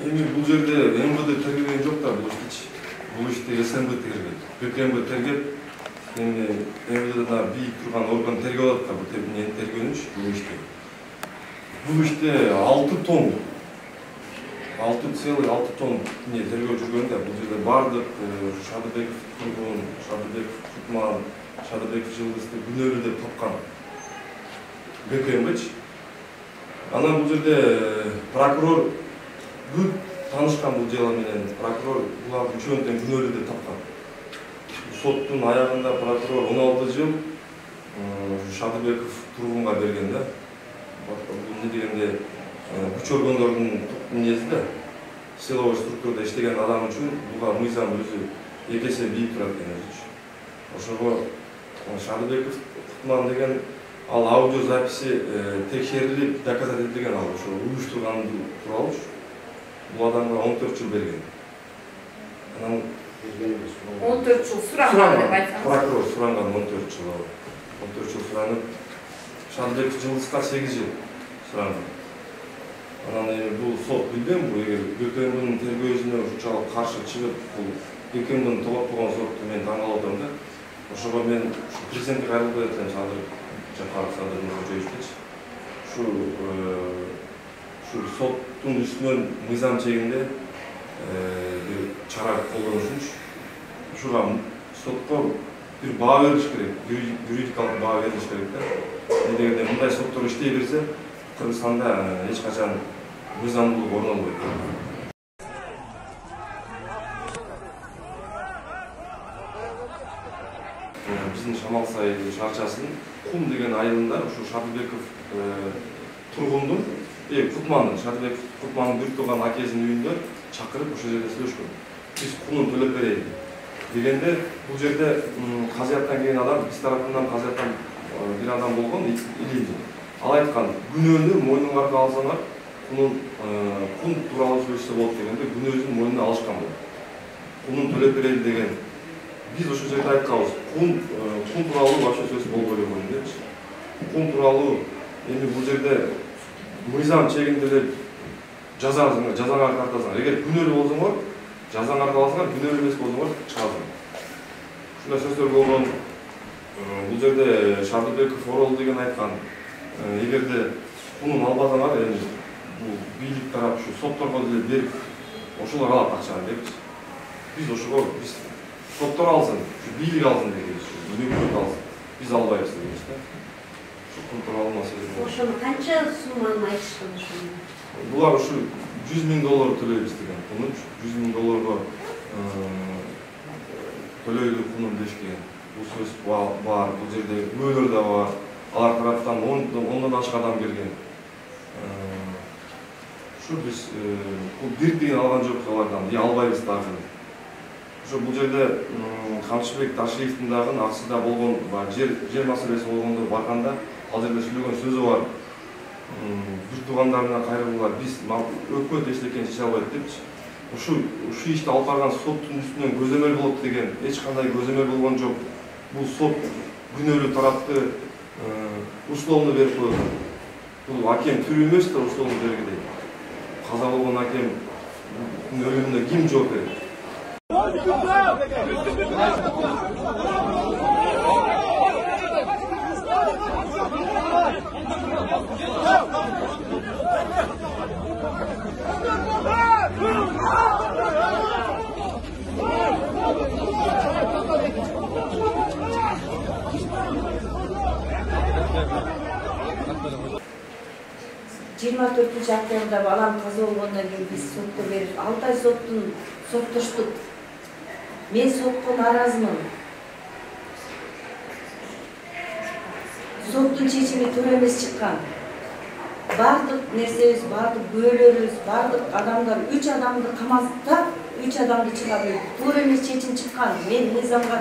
Эми бул жерде МВД тергеген жок да, бул ишти СМБ тергеген. БКМБ тергеп, эми МВДда бийик турган орган тергеп алат да, бул тергөөнүч бул ишти. Бул иште 6 тонн 6,6 тонн тергөө жүргөн да, бул жерде бардык Шадыбеков тургун, Шадыбеков Кутман, Шадыбеков Жылдызды күнөөлүү деп тапкан БКМБч. Анан бул жерде прокурор бүт танышкан бул дела менен, прокурор булардын үчөөнүн күнөөлүү деп тапкан. Соттун аягында прокурор 16 жыл Шадыбеков тургунга берген да. Бул дегенде күч органдардын несі да, силовой структурада иштеген адам үчүн буга мыйзам өзү 2 эсе бийик турат экен өзү. Ошого Шадыбеков Кутман деген ал аудио записи текшерилип, доказать этилген ал ошо уюштурган тууралуу. Бул адамга 14 жыл берген. Анан 14 жыл суранган деп айтсаңыз. Прокурор суранган 14 жыл. 14 жыл суранып, Шадыбеков Жылдызга 8 жыл суранган. Анан бул сот билбейм, бул эгер БКМБнын тергөөсүнө ушунчалык каршы чыгып, бул БКМБнын токтогон сотту мен таң калып атам да. Ошого мен президентке кайрылып атам, Садыр Жапаров Садыр Нуржоевич. Ушу соттун үстүнөн мыйзам чегинде бир чара колдонушунчу. Ушуга сотко бир баа бериш керек, юридикалык баа бериш керек да. Дегенде мындай соттор иштей берсе, Кыргызстанда эч качан мыйзамдуулук орнолбойт. Биздин Шамалсай шаарчасынын Кум деген айылында ушу Шадыбеков тургундун, Шадыбеков Кутмандын бир тууган акесинин үйүндө чакырып ошол жерде сүйлөшкөн. Биз кумун төлөп берели дегенде, бул жерде казыяттан келген адам, биз тараптан казыяттан бир адам болгон, Илин. Ал айткан, күнөөнү мойнуңарга алсаңар, кун тууралуу сөзсө болот дегенде, күнөөсүн мойнуна алышкан болот. Кунун төлөп берели деген. Биз ошол жерде айтканбыз, кун тууралуу башка сөз болбой эле депчи. Кун тууралуу эми бул жерде мыйзам чегинде эле жазаңар тартасыңар. Эгер күнөөлүү болсоңор, жазаңарды алсаңар, күнөөлүү эмес болсоңор чыгасыңар. Ушундай сөздөр болгон. Бул жерде Шадыбеков Орол деген айткан, эгерде кунун албасаңар, эми бул бийлик тарап ушу сотторго деле берип, ошолор алат акчаны депчи. Биз ошого соттор алсын, бийлик алсын дегенбиз, өкмөт алсын. Биз албайбыз дегенбиз да. Кун тууралуу маселе. Ошону канча сумманы айтышкан ошону? Булар ушу $100,000 төлөйбүз деген. $100,000 төлөйлү кунун дешкен. Бул сөз бар, бул жерде күбөлөр да бар. Алар тараптан 10 ашык адам келген. Ушу биз бул бир тиын алган жокпуз алардан, албайбыз дагы. Ушу бул жерде Камчыбек Ташиевдин дагы аксыда болгон жер маселеси болгондо барганда, ал жерде сүйлөгөн сөзү бар. Бир туугандарына кайрылгыла, биз өкмөт эчтекен чече албайт депчи. Ушу ишти алып барган соттун үстүнөн көзөмөл болот деген, эч кандай көзөмөл болгон жок. Бул сот күнөөлүү тарапты условно берип койгон. Бул акем тирүү эмес да условно бергидей. Каза болгон акем өлүмүнө ким жооп берет? Апрелда балам каза болгондон кийин биз сотко берип, 6 ай соттоштук. Мен сотко наразымын. Соттун чечими туура эмес чыккан. Бардык нерсебиз, бардык күбөлөрүбүз, бардык адамдар 3 адамды каматтап, 3 адамды чыгарып, туура эмес чечим чыккан. Мен мыйзамга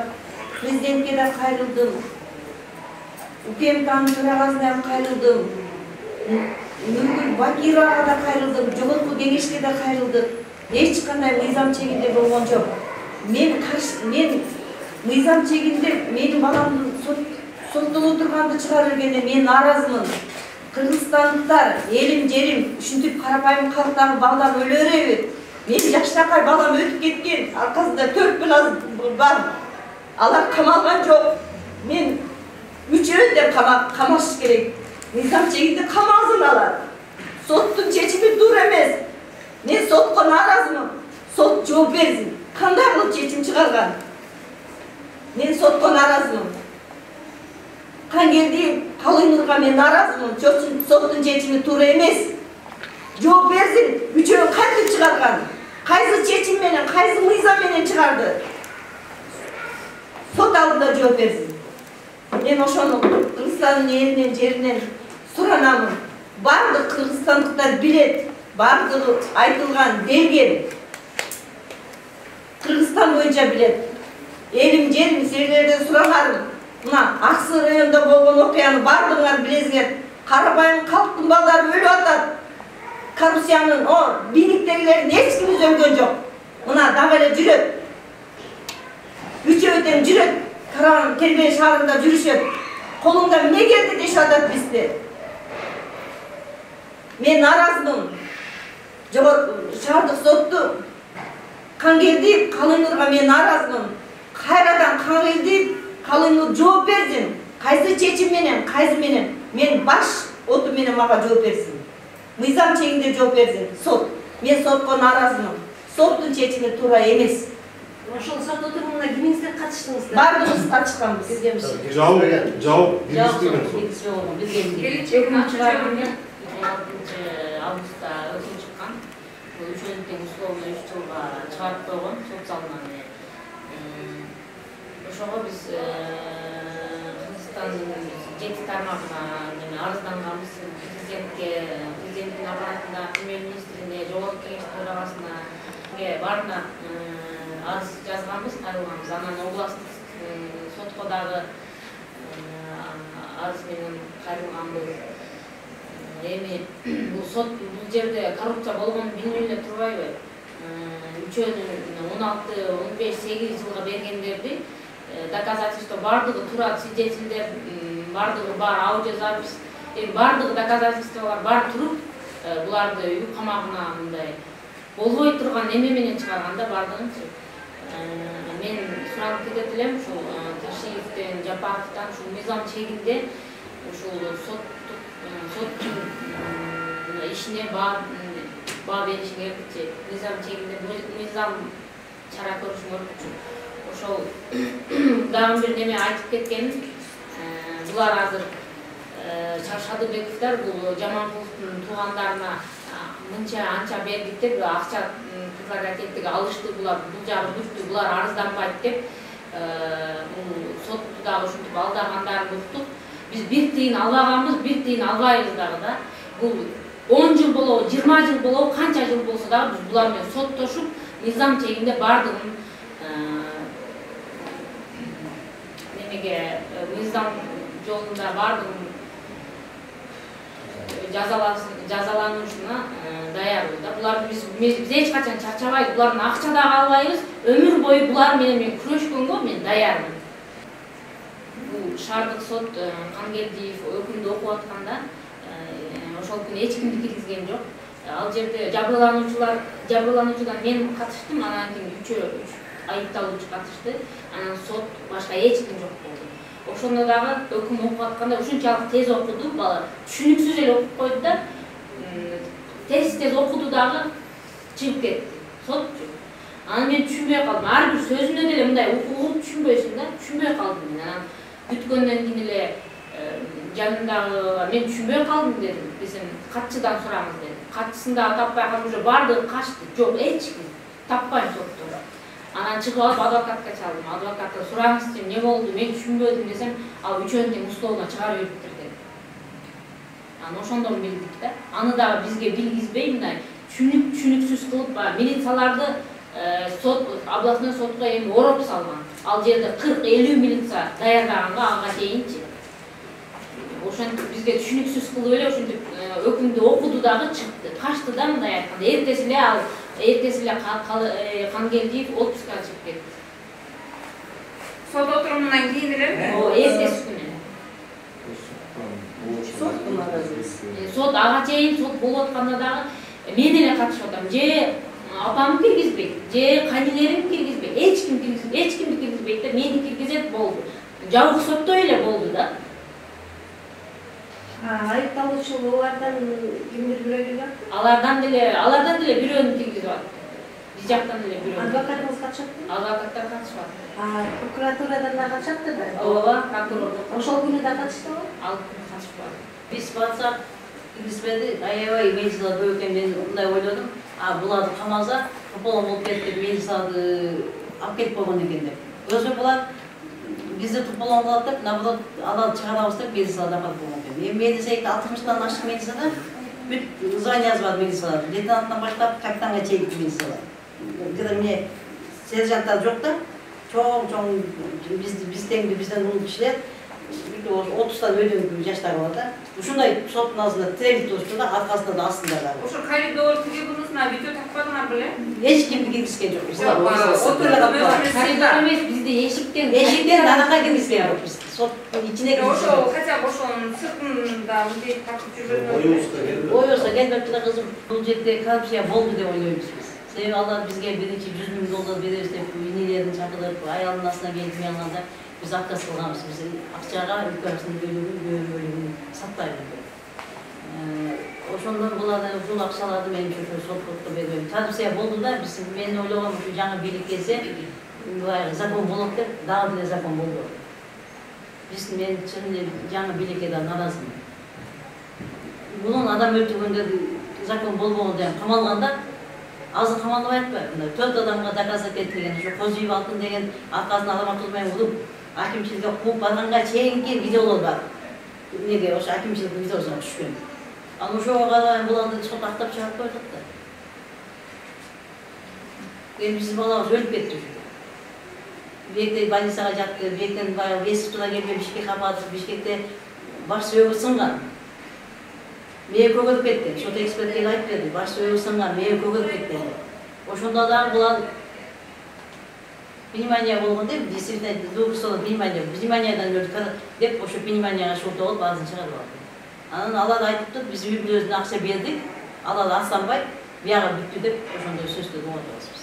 президентке да кайрылдым. УКМКнын төрагасына да кайрылдым. Нургүл Бакировага да кайрылдым, жогорку кеңешке да кайрылдым. Эч кандай мыйзам чегинде болгон жок. Мен мыйзам чегинде менин баламдын соттолуп турганды чыгарып бергенде мен наразымын. Кыргызстандыктар, элим жерим, ушинтип карапайым калктагы балдар өлө береби? Мен жашынакай балам өтүп кеткен, аркасында 4 бала бар. Алар камалган жок. Мен үчөөдөн камаш керек. Мыйзам чегинде камалсын алар. Соттун чечими туура эмес. Мен сотко нааразмын. Сот жооп берсин. Кандай кылып чечим чыгарган? Мен сотко нааразмын. Кангелди Калыйнурга мен нааразмын. Соттун чечими туура эмес. Жооп берсин. Үчөө кантип чыгарган? Кайсы чечим менен, кайсы мыйзам менен чыгарды? Сот алдында жооп берсин. Мен ошону Кыргызстандын элинен, жеринен суранамын. Бардык кыргызстандыктар билет. Бардыгы айтылган, берген. Кыргызстан боюнча билет. Элим, жерим, силерден сурагарым. Мына Аксы районунда болгон окуяны бардыгыңар билесиңер. Карабайым калктын балдары өлүп атат. Коррупциянын бийликтегилердин эч кими өлгөн жок. Мына дагы эле жүрөт. Үчөө тең жүрөт. Каран Кербен шаарында жүрүшөт. Колуңда эмне келди дешип атат бизде. Мен нааразмын. Шаардык сотту Кангелди Калыйнурга мен нааразмын. Кайрадан Кангелди Калыйнур жооп берсин. Кайсы чечим менен, кайсы менен. Мен баш оту менен мага жооп берсин. Мыйзам чегинде жооп берсин. Сот. Мен сотко нааразмын. Соттун чечими туура эмес. Ошол сот отурумуна кимиңиздер катыштыңыздар? Бардыгыбыз катышканбыз. Жауап августта өкүм чыккан. Үчөөнүн тең условно 3 жылга чыгарып койгон сот залынан. Ошого биз Кыргызстандын 7 тармагына арызданганбыз. Президенттин аппаратына, премьер-министрине, жогорку кеңештин төрагасына баарына арыз жазганбыз, кайрылганбыз. Анан областтык сотко дагы арыз менен кайрылганбыз. Эми бул сот бул жерде коррупция болгонун билбей эле турбайбы? Үчөөнүн 16-15-8 жылга бергендерди доказательство бардыгы турат, свидетелдер бардыгы бар, аудиозапись, бардыгы доказательстволор бар туруп, буларды үй камагына мындай болбой турган эме менен чыгарганда бардыгынчы. Мен суранып кетет элем ушул Ташиевден, Жапаровдон ушул мыйзам чегинде ушул соттун ишине баа беришиңерчи, мыйзам чегинде мыйзам чара көрүшүңөрчү. Ошол дагы бир неме айтып кеткеним, булар азыр Шадыбековдор бул Жаманкуловдун туугандарына мынча анча бердик деп акча прерогативдиги алышты, булар бул жагы бүттү, булар арызданбайт деп сотту дагы ушинтип алдагандарын уктук. Биз 1 тыйын албаганбыз, 1 тыйын албайбыз дагы да. Бул 10 жыл болобу, 20 жыл болобу, канча жыл болсо дагы биз булар менен соттошуп, мыйзам чегинде бардыгын немеге мыйзам жолунда бардыгын жазаланушуна даярбыз да. Буларды биз эч качан чарчабайбыз, булардын акча дагы албайбыз. Өмүр бою булар менен мен күрөшкөнгө мен даярмын. Бул шаардык сот Кангелдиев өкүмдү окуп атканда ошол күнү эч кимди киргизген жок. Ал жерде жабырлануучудан мен катыштым, анан кийин 3 айыпталуучу катышты. Анан сот башка эч ким жок болду. Ошондо дагы өкүм окуп атканда ушунчалык тез окуду, бала түшүнүксүз эле окуп койду да, тез окуду дагы чыгып кетти. Сотчу. Анан мен түшүнбөй калдым. Ар бир сөзүнө деле мындай угуп түшүнбөйсүң да, түшүнбөй калдым мен. Анан бүткөндөн кийин эле жанындагы мен түшүнбөй калдым дедим. Биздин катчыдан сураңыз дедим. Катчысын дагы таппай калып уже бардыгы качты. Жок, эч ким таппайм сотто. Анан чыгып алып адвокатка чалдым. Адвокаттан сураңызчы, эмне болду, мен түшүнбөдүм десем, ал үчөөнүн тең условно чыгарып бериптир деди. Анан ошондон билдик да. Аны дагы бизге билгизбей мындай түшүнүксүз кылып милицияларды сот областной сотко эми ороп салган. Ал жерде 40-50 милиция даярдаганга ага чейинчи. Ошентип бизге түшүнүксүз кылып эле ошентип өкүмдү окуду дагы чыкты. Качты да мындай айтканда. Эртеси эле Кангелдиев отпускка чыгып кетти. Сот отурумунан кийин элеби? Эртеси күнү. Сот ага чейин сот болуп атканда дагы мен эле катышып атам. Же апам киргизбейт, же кайнелерим киргизбейт, эч кимди киргизбейт да, мени киргизет болду. Жабык сотто эле болду да. Айыпталуучу олардан кимдир бирөө кирген? Алардан деле бирөөнү киргизип атты. Биз жактан деле бирөө. Адвокатыңыз катышат? Адвокаттар катышып атты. Прокуратурадан да катышат да? Ооба, прокурор. Ошол күнү да катыштыбы? Ал күнү катышып атты. Biz batsak киргизбеди, аябай милицияда көп экен, мен мындай ойлодум. Буларды камаса, тополон болуп кетип, милицияды алып кетип койгон экен деп. Өзү булар бизди тополон кылат деп, наоборот, алып чыгарабыз деп милицияда калып койгон экен. Мен десек 60-тан ашык милицияда бүт звание жазбады милицияда. Лейтенанттан баштап капитанга чейин милицияда. Где мне сержанттар жок да, чоң бизден улуу кишилер 30-тан өйдөн жаштар бар да. Ушундай соттун алдында тирелип турушты да, аркасында да астында да. Ошо коридор тиги бунусуна бүтө такпадыңар беле? Эч кимди киргизген жок. Коридор эмес, бизди эшиктен Анака киргизген жок биз. Соттун ичине киргизген. Ошо хотя бы ошонун сыртында мындай тартып жүргөн. Боюса келбепти кызым, бул жерде коррупция болду деп ойлойбуз биз. Себеби алар бизге биринчи 100 000 доллар беребиз деп инелерин чакырып, аялдын астына келип алганда biz akkaz kılgamız, biz akçağa ülkesinin bölümünü satlaydık. Oşondan bularda uzun akçalardı benim çocuğu sotkuttu bedeli. Tabii oldu da biz men oylamam şu жаңы бийлик келсе, закон болот деп, дагы деле закон болду. Биз мен чын жаңы бийликке да наразымын. Bunun adam öldürgөнde закон болбогон деген камалганда азыр камалбай атпайбы? 4 адамга доказать этилген, ошо көз жүйүп алтын деген аркасына адам атылбай уруп акимчиликке кууп барганга чейинки видеолор бар. Неге ошо акимчиликтин видеосуна түшкөн. Анан ошого карабай буларды сот актап чыгарып койдук да. Эми биздин балабыз өлүп кетти уже. Бийекте больницага жатты, бийектен баягы институттан келген Бишкекке апарды, Бишкекте баш сүйөгү сынган. Мээ көгөрүп кетти. Сот эксперт келип айтып берди, баш сүйөгү сынган, мээ көгөрүп кетти. Ошондо дагы булар внимание болгон деп, действительно, дугусоо вниманиядан өлүп деп, ошо вниманияга шурт болуп баарын чыгарып алды. Анан алар айтыптыр, биз үй бүлөсүнө акча бердик, алар астанбай, бияга бүттү деп, ошондой сөздөрдү угатабыз.